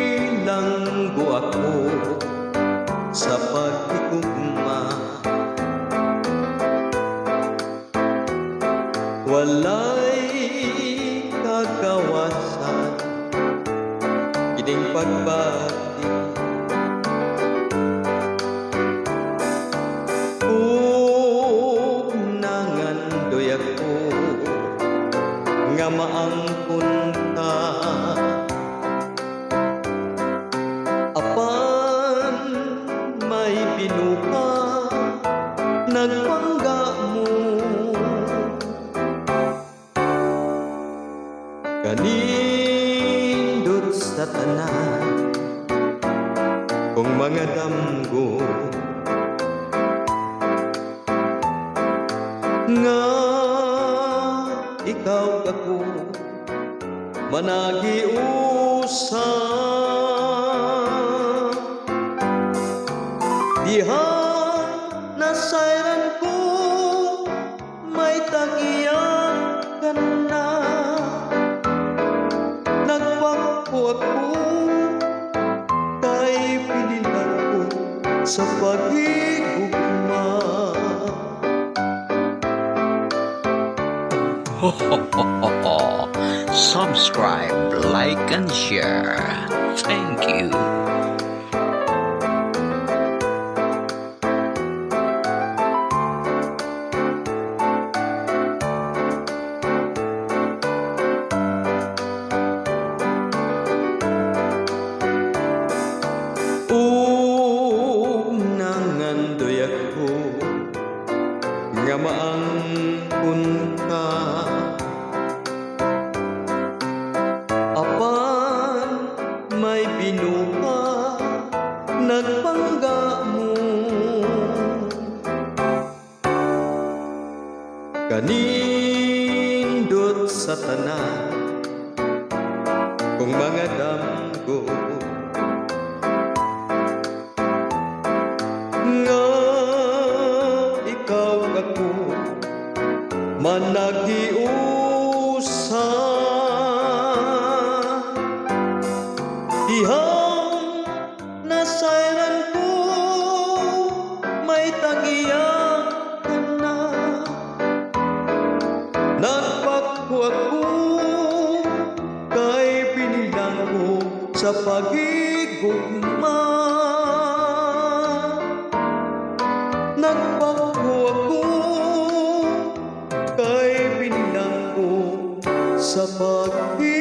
Binilanggo ako sa pagtitugma, walay kagawasan kining pagbati. Nangandoy ako nga maangkon ka, apan may binuka nagpangga mo. Kanindot sa tanan kung mga damgo nga ikaw ako managiusa, diha nasayran ko may tagiyan ka na. Nagpakpo ako kay pinilan ko sa pag-igugma. Subscribe, like, and share. Thank you. Nangandoy ako nga maangkon ka, apan may binuka nagpangga mo. Kanindot sa tanan kung mga damgo nga ikaw ako managiusa, dihang nasayran ko may tagiyan ka na. Nagpakpo ako kay pinilang ko sa pag-igugma. Nagpakpo ako kay pinilang ko sa pag-igugma.